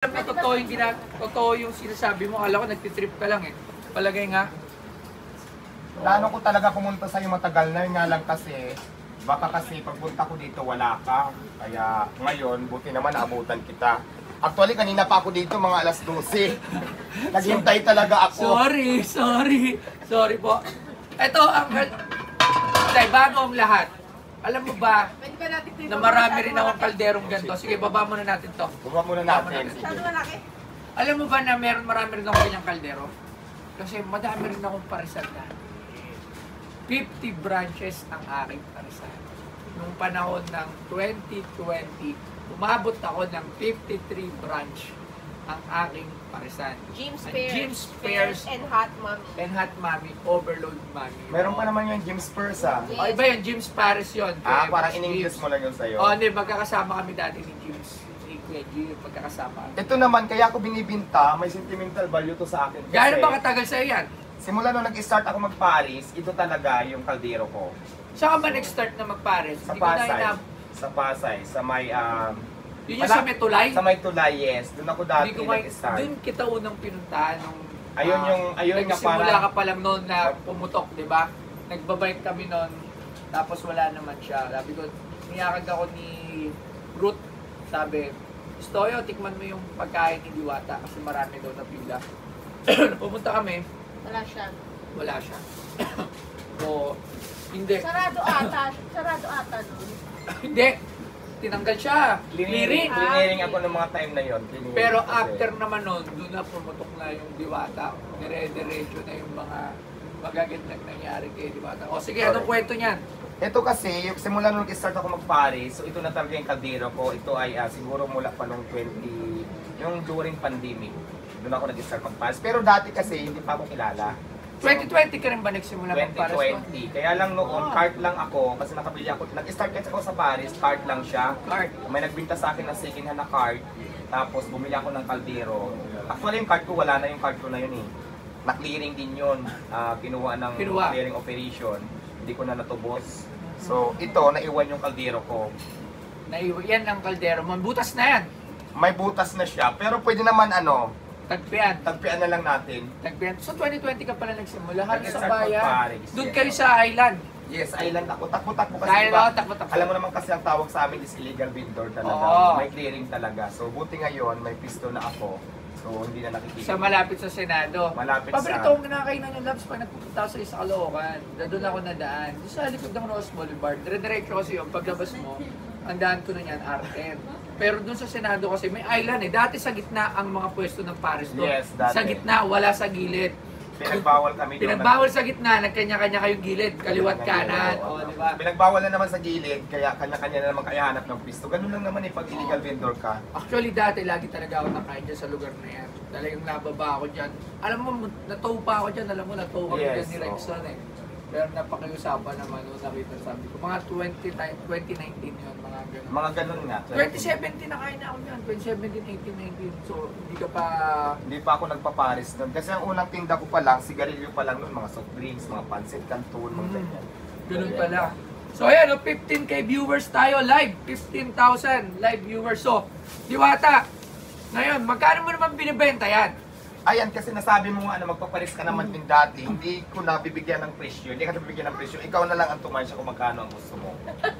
Alam mo, totoo yung sinasabi mo. Akala ko nagtitrip ka lang eh. Palagay nga. Plano ko talaga pumunta sa'yo matagal na, yun nga lang kasi, baka kasi pagpunta ko dito wala ka. Kaya ngayon, buti naman naabutan kita. Actually, kanina pa ako dito, mga alas 12. Naghintay talaga ako. Sorry po. Ito, bago ang lahat. Alam mo ba, na marami rin akong kalderong ganito. Sige, baba muna natin to. Baba muna natin. Alam mo ba na marami rin akong ganyang kaldero? Kasi madami rin akong parisan na. 50 branches ang aking parisan. Noong panahon ng 2020, umabot ako ng 53 branch ang aking parisan. Jim's Pears and Hot Mommy. And Hot Mommy, Overload Mommy. Meron pa naman yung Jim's Pears ah. O iba yun, Jim's Paris yun. Parang in-English mo lang yun sa'yo. O, hindi, magkakasama kami dati ni Jim's. Ni Kuya Jim, magkakasama kami. Ito naman, kaya ako binibinta, may sentimental value to sa akin. Gaano ba katagal sa'yo yan? Simula nung nag-start ako mag-Paris, ito talaga yung kaldero ko. Saan ka ba nag-start na mag-Paris? Sa Pasay. Sa Pasay, sa may yun yung sa may tulay? Sa may tulay, yes. Doon ako dati nag-start. Doon kita unang pinuntahan nung... ayun nga nagsimula ka pa lang noon na pumutok, di ba? Nagbabike kami noon, tapos wala naman siya. Sabi ko, niyakag ako ni Ruth. Sabi, Stoyo, tikman mo yung pagkain ni Diwata kasi marami daw na pila. Pumunta kami. Wala siya. O, hindi. Sarado ata nun. Hindi. Tinanggal siya. Clearing ako ng mga time na yon. Pero after naman nun, doon na pumutok na yung Diwata. Dire-diretso na yung mga magagandang nangyari kay Diwata. O sige, anong kwento niyan? Ito kasi, yung simula nung nag-start ako mag-Paris, so ito na talaga yung kaldero ko. Ito ay siguro mula pa nung yung during pandemic. Doon ako nag-start mag-Paris. Pero dati kasi, hindi pa ako kilala. 2020 ka rin ba nagsimula mag-Paris? 2020. Kaya lang noon, cart lang ako kasi nakabili ako. Nag-start kasi ako sa Paris, cart lang siya. Cart. May nagbinta sa akin ng second hand na cart. Tapos bumili ako ng kaldero. Actually yung cart ko, wala na yung cart ko na yun eh. Na-clearing din yun. Kinuha ng clearing operation. Hindi ko na natubos. So ito, naiwan yung kaldero ko. Naiwan yan ang kaldero mo. Butas na yan. May butas na siya. Pero pwede naman Tagpian. Tagpian na lang natin. Tagpian. So 2020 ka pala nagsimula. Halos sa Nag-start bayan. mag-Paris, Doon yes. kayo sa island. Yes, island ako. Takbo-takbo kasi. Dahil diba, ako, takbo-takbo. alam mo naman kasi ang tawag sa amin is illegal vendor talaga. Oo. May clearing talaga. So buti ngayon, may pisto na ako. So hindi na nakikita. Sa malapit sa Senado. Malapit Paborito sa... kong kinakainan ng Labs pag nagpupunta ako sa Caloocan. Doon ako nadaan. Doon sa likod ng Rose Boulevard. Dire-diretso kasi yung paglabas mo, ang daan ko na yan, R10. Pero doon sa Senado kasi may island eh. Dati sa gitna ang mga pwesto ng Paris doon. Yes, dati. Sa gitna, wala sa gilid. Pinagbawal kami doon. Pinagbawal sa gitna, nagkanya-kanya kayong gilid, kaliwat kanan. O, di ba? Pinagbawal na naman sa gilid, kaya kanya-kanya na naman kaya hanap ng pisto. Ganun lang naman eh, pag illegal vendor ka. Actually, dati lagi talaga ako nakain dyan sa lugar na yan. Talagang nababa ako dyan. Alam mo, natow pa ako dyan. Alam mo, natow kami Yes, dyan ni Rexon eh. Pero napakiusapan naman nung nakita sabi ko. Mga 2019 yun, mga ganun. Mga ganun nga. 2017 nakain na ako dyan. 2017, 18, 19. So, hindi ka pa... Hindi pa ako nagpa-Paris doon. Kasi ang unang tinda ko pa lang, sigarilyo pa lang noon, mga soft drinks, mga pancit canton, mga ganyan. Ganun pala. So ayan, 15k viewers tayo live. 15,000 live viewers. So, Diwata, ngayon, magkano mo naman binibenta yan? Ayan, kasi nasabi mo nga na magpaparis ka naman din dati, hindi ko nabibigyan ng presyo, hindi ka nabibigyan ng presyo, ikaw na lang ang tumansya kung magkano ang gusto mo.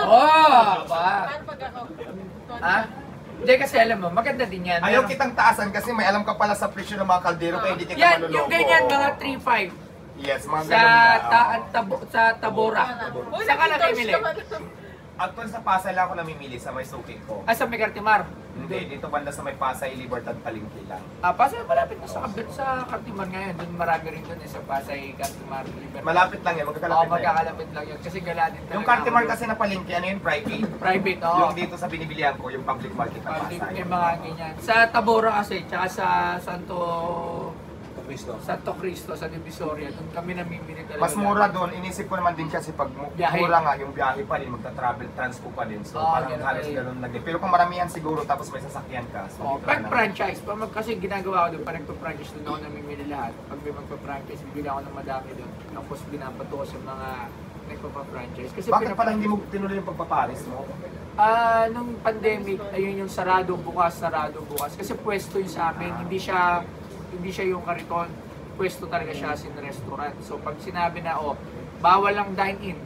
Oh! Ba? Paano pag ako? Ha? Hindi kasi alam mo, maganda din yan. Ayaw kitang taasan kasi may alam ka pala sa presyo ng mga kaldero kaya hindi kita Yan, maluloko. yung ganyan, mga 3.5 Yes, mga sa, ganun sa Tabora. Saan ka na bibili? Actually sa Pasay lang ako namimili sa may suking ko. Ah, sa Megartimar? Hindi, dito banda sa may Pasay, Libertad, Palengke lang. Ah, Pasay, malapit na sa Cartimar ngayon. Doon marami rin doon eh, sa Pasay, Cartimar, Libertad. Malapit lang yan, magkakalapit Oo, lang yan. magkakalapit lang yun. Kasi galadin talaga. Yung Cartimar ako. kasi na Palengke, ano yun, private? Private, oo. Yung dito sa binibilihan ko, yung public market ng Public, Pasay. may mga ganyan. Sa Tabora kasi, tsaka sa Santo Cristo, sa Divisoria, doon kami namimili talaga. Mas mura doon, inisip ko naman din kasi pag Biyahe. mura nga yung biyahe pa din, magta-travel, transpo pa din. So parang ganun halos eh. ganun lang din. Pero kung maramihan siguro tapos may sasakyan ka. So, Oh, dito pag na lang. franchise, kasi ginagawa ko doon, pag nagpa-franchise doon ako namimili lahat. Pag may magpa-franchise, bibili ako ng madami doon. Tapos binabato ko sa mga nagpa-franchise. Kasi Bakit pala hindi mo tinuloy yung pagpaparis mo? Nung pandemic, ayun yung sarado bukas. Kasi pwesto yun sa amin, hindi siya yung kariton. Pwesto talaga siya as in restaurant. So pag sinabi na, bawal lang dine-in,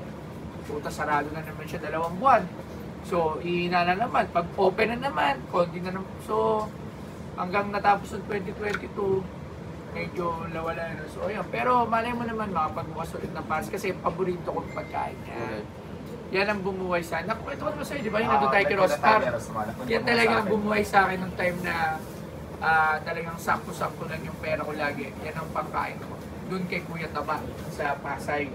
puta sarado na naman siya 2 buwan. So ihina na naman, pag open na naman, konti na naman. So hanggang natapos ng 2022, medyo nawala na. So ayun, pero malay mo naman makapagbukas ulit ng pares kasi paborito kong pagkain niya. Yan ang bumuhay sa akin. Ito ko naman sa'yo, di ba? Yung nandun tayo kay Rostar. Yan talaga ang bumuhay sa akin nung time na talagang sakto-sakto lang yung pera ko lagi. Yan ang pangkain ko. Doon kay Kuya Taba sa Pasay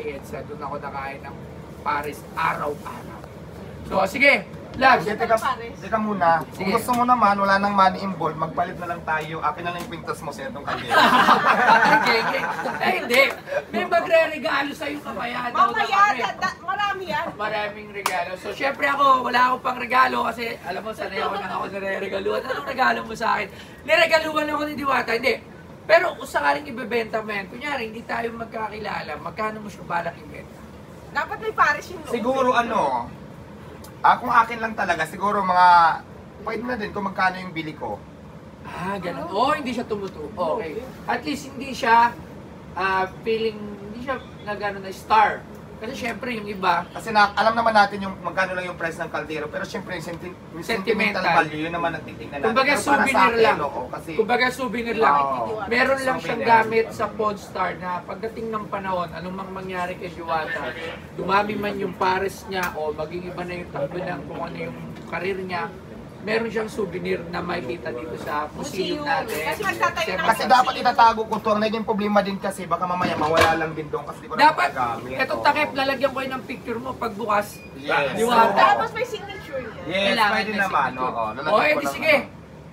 Edsa. Doon ako nakain ng pares araw-araw. So, sige. Lag. Teka muna. Kung gusto mo naman, wala nang money involved, magpalit na lang tayo. Akin na lang yung kwintas mo sa itong kanya. Okay. Hindi. May magre-regalo sa'yo mamaya. Mamaya, marami yan. Maraming regalo. So, syempre ako, wala akong pang regalo kasi alam mo, sanay ako nang ako nare-regaluhan. Anong regalo mo sa akin? Niregaluhan ako ni Diwata. Hindi. Pero kung sakaling ibebenta mo yan, kunyari, hindi tayo magkakilala, magkano mo siya balak ibenta? Dapat may pares yung loob. Siguro kung akin lang talaga, siguro pwede na din kung magkano yung bili ko. Ganun. Hindi siya tumutubo. Okay. At least hindi siya hindi siya na star. Kasi syempre yung iba, Kasi alam naman natin yung magkano lang yung price ng kaldero, pero syempre yung sentimental value, yun naman ang titignan natin. kumbaga Pero para sa souvenir akin, lang. kasi Kumbaga souvenir lang. Oo. Meron lang siyang Souvenir. gamit sa Podstar na pagdating ng panahon, anong mang mangyari kay Diwata, dumami man yung pares niya o maging iba na yung takbo ng kung ano yung karir niya, meron siyang souvenir na makikita dito sa museum natin. Kasi magtatayo na Kasi dapat itatago ko to. Ang naging problema din kasi baka mamaya mawala lang din doon kasi di ko na Dapat, magagamit. etong takip, lalagyan ko yun ng picture mo pagbukas. Yes. Diwata. Tapos may signature niya. Yes, Kailangan pwede na naman. signature. Oo, lalagyan ko Edi lang sige.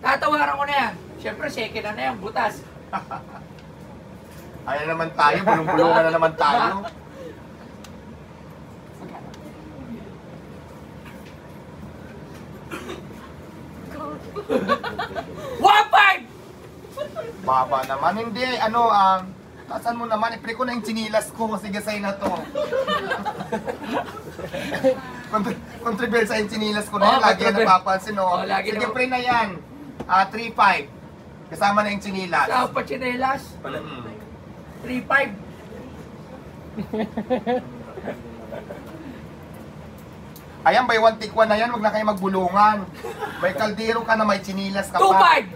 Tatawaran ko na yan. Siyempre, second na yan, butas. Ayan naman tayo, bulong-bulungan na naman tayo. One five! Baba naman. Hindi, tasan mo naman. Ipre ko na yung chinilas ko. Sige, sa'yo na to. Contribute sa yung chinilas ko na yan. Lagi yan contribute. napapansin, no? Lagi Sige, na- pre na yan. 3-5. Kasama na yung chinilas. Sa pachinelas, 3-5. Ayan, by one take one na yan. Huwag na kayo magbulungan. May kaldero ka na may chinilas ka pa. 2-5!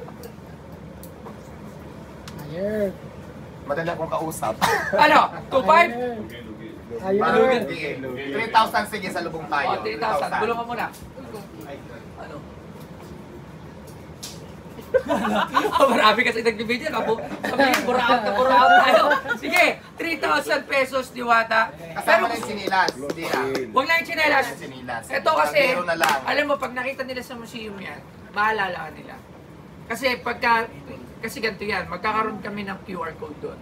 Madali akong kausap. Ano? 2-5? Ayun. 3,000 sige sa lubong tayo. 3,000. Bulong ka muna. Ano? Marami kasi nagbibideo. Sabihin, buraot tayo. Sige, 3,000 pesos, Diwata. Kasama na yung chinilas. Hindi na. Huwag lang yung chinelas. Yung chinilas. Ito kasi, Kaldero na lang. alam mo, pag nakita nila sa museum yan, maalala ka nila. Kasi kasi ganito yan, magkakaroon kami ng QR code doon.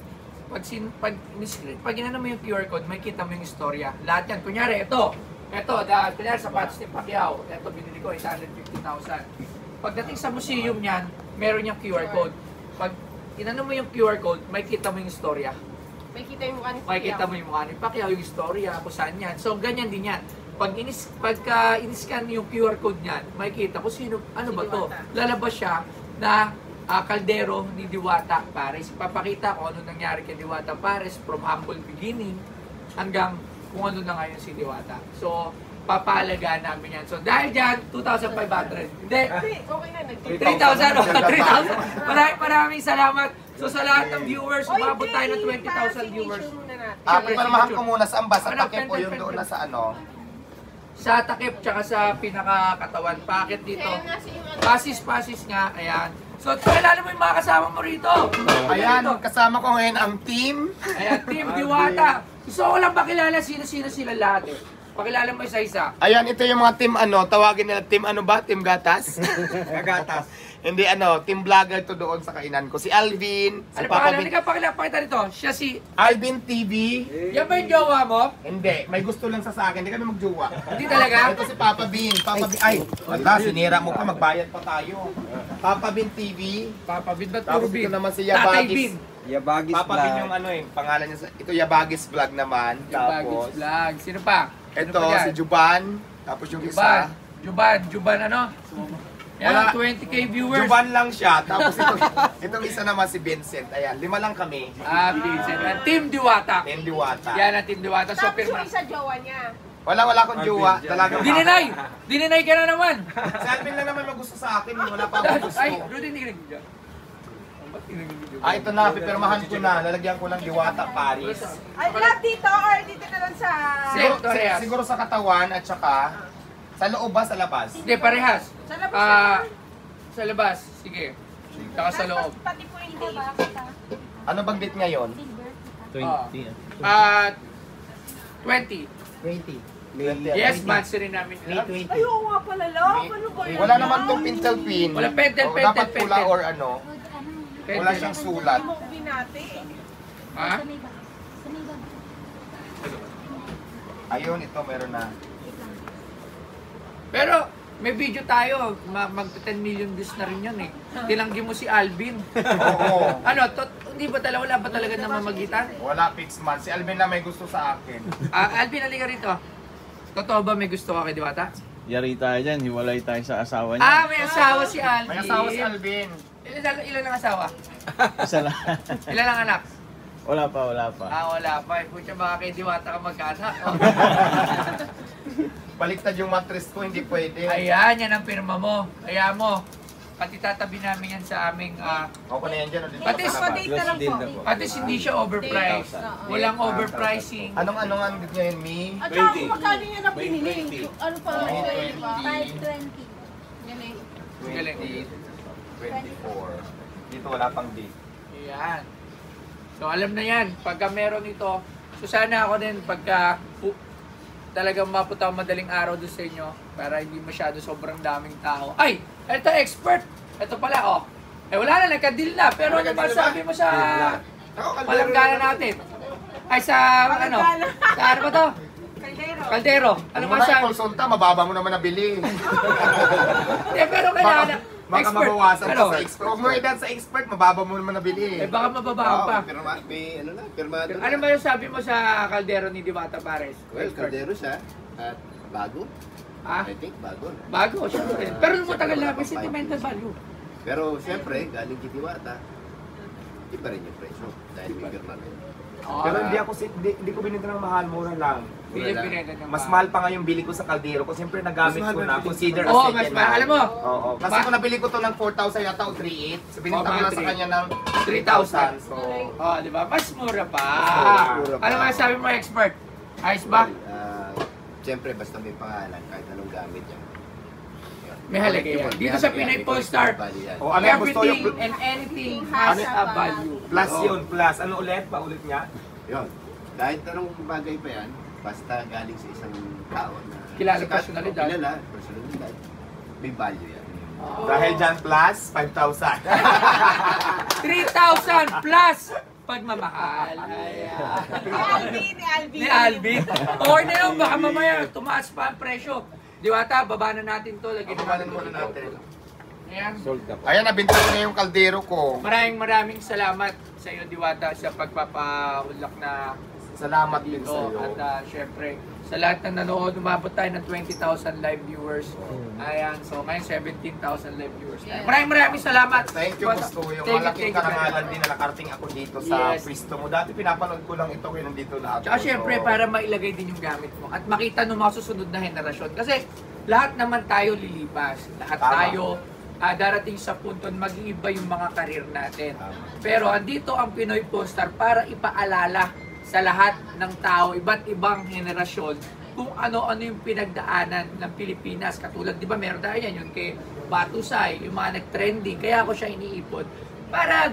Pag inano mo yung QR code, may kita mo yung istorya. Lahat yan. Kunyari, kunyari sapatos ni Pacquiao, ito binili ko, 850,000. Pagdating sa museum niyan, meron yung QR code. Pag inano mo yung QR code, may kita mo yung istorya. May kita yung mukha ni Pacquiao. Makikita mo yung mukha ni Pacquiao, yung istorya, kung saan yan. So, ganyan din yan. Pagka in-scan yung QR code niyan, makikita kung sino, ano ba to? Lalabas siya na kaldero ni Diwata Pares. Papakita kung ano nangyari kay Diwata Pares from humble beginning hanggang kung ano na ngayon si Diwata. So, papalagaan namin yan. So, dahil dyan, 2,500. Hindi, Okay na, 3,000. Maraming salamat. So, sa lahat ng viewers, umabot tayo ng 20,000 viewers. Pagpalamahan ko muna sa ambas. Sa Ano, takip po yung doon na sa ano. Sa takip, tsaka sa pinakakatawan. Pakit dito. Pasis nga, ayan. So, pakilala mo yung mga kasama mo rito. Ayan, kasama ko ngayon ang team. Ayan, Team Diwata. Gusto ko lang pakilala sino-sino sila lahat eh. Pakilala mo isa-isa. Ayan, ito yung mga team tawagin nila team ba? Team Gatas? Gatas. Hindi team vlogger to doon sa kainan ko. Si Alvin, si Ano Papa pangalan? Bin. Pakita rito. Siya si... Alvin TV. Yan ba yung jowa mo? Hindi, may gusto lang sa akin. Hindi kami magjowa. Hindi talaga? Ito si Papa Bin. Ay, wala, sinira mo pa, magbayad pa tayo. Papa Bin TV. Papa Bin, ba't Tapos puro Bin? ito naman si Tatay Yabagis. Bin. Yabagis Papa Bin yung pangalan niya. Ito Yabagis Vlog naman. Yabagis Tapos, Vlog. Sino pa? Sino ito pa dyan? si Juban. Tapos yung Juban. isa, Juban ano? Yan, Wala. 20k viewers. Juban lang siya. Tapos itong isa naman si Vincent. Ayan, 5 lang kami. Vincent. Team Diwata. Team Diwata. Yan ang Team Diwata. So, Tapos pirma. yung isa jowa niya. Wala akong jowa. Talagang Dininay ka na naman. Si Alvin lang naman magusto sa akin. Wala pa akong gusto. Ay, Rudy, hindi ka nag-video. Ito na, pipirmahan ko na. Lalagyan ko lang Diwata, Paris. Ay, love dito or dito na lang sa... Siguro sa katawan at saka sa loob ba, sa labas? Hindi, parehas. Sa labas Sa labas. Sige. Saka sa loob. Pati po yung date. Ano bang date ngayon? 20. 20. 20. Yes, months rin namin. May 20. Ay, oo nga pala, love. Ano ba yun? Wala naman tong pintel pin. Wala pentel, O, dapat pentel, pula pentel. or ano. Wala siyang sulat. Hindi mo binati. Ha? Ayun, ito meron na. Pero, may video tayo. Mag 10 million views na rin yun eh. Tilanggi mo si Alvin. Oo. Ano, hindi ba talaga, wala ba talaga namamagitan? Wala fixed man. Si Alvin na may gusto sa akin. Alvin, halika rito. Totoo ba may gusto ka kay Diwata? Yari tayo dyan, hiwalay tayo sa asawa niya. May asawa si Alvin. May asawa si Alvin. Ilan ang asawa? Isa lang. Ilan ang anak? Wala pa. Wala pa. Pucha, baka kay Diwata ka magkaanak. Baliktad yung mattress ko, hindi pwede. Ayan, yan ang pirma mo. Ayan mo. Pati tatabi namin yan sa aming... Ako na yan dyan. o, dito Pati sa labas. date na lang po. At least hindi siya overpriced. Walang overpricing. Anong nga dito ngayon, Mi? At saka kung magkano niya na pinili. Ano pa May lang 20. di ba? 520. Yan eh. 24. Dito wala pang date. Ayan. So alam na yan, pagka meron ito, so sana ako din pagka talagang mapunta ako madaling araw doon sa inyo para hindi masyado sobrang daming tao. Ay! Ito expert! Ito pala oh. Wala na, nagka-deal na. Pero ano ba sabi mo sa palanggana natin? Ay sa ano? Sa ano ba to? Kaldero. Kaldero. Ano ba sa sabi? Solta, mababa mo naman nabili. Pero kailangan Baka mabawasan pa sa expert. Huwag mo edad sa expert, mababa mo naman nabili. Baka mababaw pa. Pero may ano na, pirmado na. Ano ba yung sabi mo sa kaldero ni Diwata Pares? Well, kaldero siya. At bago. I think bago na. Bago, syempre. Pero nung matagal na, may sentimental value. Pero siyempre, galing kay Diwata, iba rin yung presyo. Dahil may pirma rin. Pero hindi ko binenta ng mahal, mura lang. Hindi yung binenta ng Mas mahal pa nga yung bili ko sa kaldero ko. Siyempre nagamit Mas mahal ko ba na. yung Consider as Oo, second mas mahal. hand. Alam mo? Oo. Kasi kung nabili ko to ng 4,000 yata o 3,800, so binenta ko mga na sa 3,000. kanya ng 3,000. 3,000. So, Oh, di ba? Mas mura pa. mura pa. Ano nga sabi mo, expert? Ayos ba? Siyempre, basta may pangalan, kahit anong gamit yan. May halaga yan. Dito sa Pinay Polestar, o ano yung gusto everything yung and anything has a value. plus yun, plus. Ano ulit? Paulit niya? Yun. Kahit anong bagay pa yan, basta galing sa isang tao na Kilala sikat, personalidad. o kilala, personalidad, may value yan. Dahil dyan plus, 5,000. 3,000 plus pagmamahal. Ayan. Ni Alvin. Or na yun, baka mamaya tumaas pa ang presyo. Diwata, baba na natin to. Lagyan Babalan natin muna natin. Ayan. Ayan, nabinta ko na yung kaldero ko. Maraming salamat sa iyo, Diwata, sa pagpapaulak na Salamat din dito. sa iyo. At syempre, sa lahat ng nanood, umabot tayo ng 20,000 live viewers. Ayan, so ngayon 17,000 live viewers. Maraming salamat. Thank you, gusto ko yung malaking karangalan din na nakarating ako dito sa Yes. pwesto mo. Dati pinapanood ko lang ito kaya nandito na ako. Tsaka syempre, para mailagay din yung gamit mo at makita ng mga susunod na henerasyon. Kasi lahat naman tayo lilipas. Lahat Tama. tayo darating sa punto na mag-iiba yung mga karir natin. Pero andito ang Pinoy Polestar para ipaalala sa lahat ng tao, iba't ibang henerasyon, kung ano-ano yung pinagdaanan ng Pilipinas. Katulad, di ba, meron tayo yan, yung kay Batusay, yung mga nag-trending. Kaya ako siya iniipon para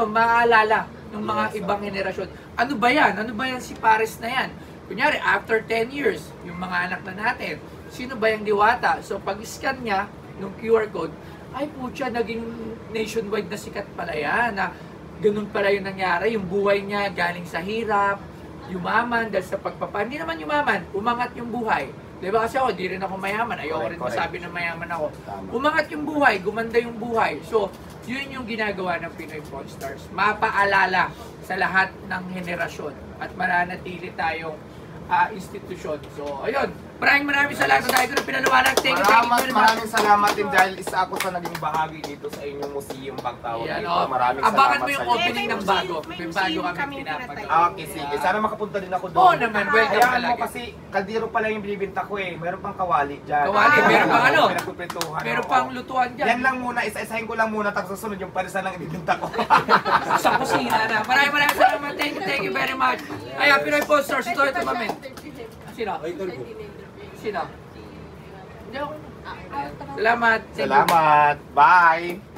maalala ng mga ibang henerasyon. Ano ba yan? Ano ba yan si Pares na yan? Kunyari, after 10 years, yung mga anak na natin, sino ba yung Diwata? So, pag-scan niya, nung QR code, ay putya, naging nationwide na sikat pala yan. Ganun pala yung nangyari, yung buhay niya galing sa hirap, yumaman dahil sa hindi naman yumaman, umangat yung buhay. Diba kasi ako, di rin ako mayaman, ayoko rin masabi na mayaman ako. Umangat yung buhay, gumanda yung buhay. So, yun yung ginagawa ng Pinoy Polestars. Mapaalala sa lahat ng henerasyon at mananatili tayong institusyon. So, ayun, Maraming salamat dahil ko na pinaliwanag. Thank you very much. Maraming salamat din dahil isa ako sa naging bahagi dito sa inyong museum pagtawag Yan, dito. oh. Maraming Abangan salamat mo yung sa inyo. opening ng bago. May bago kami pinapagawa. Okay, sige. Sana makapunta din ako doon. Oo naman, welcome Hayaan mo talaga. kasi kaldero pala yung binibinta ko eh. Meron pang kawali dyan. Kawali, meron pang ano? Pinagpiprituhan, Meron oo. pang lutuan dyan. Yan lang muna, isa-isahin ko lang muna tapos susunod yung parisan lang ibibinta ko. Sa kusina na. Maraming salamat. Thank you very much. Ayan, Pinoy Posters. Ito mami. Sino? Sino? Hindi ako. Salamat. Thank you. Salamat. Bye.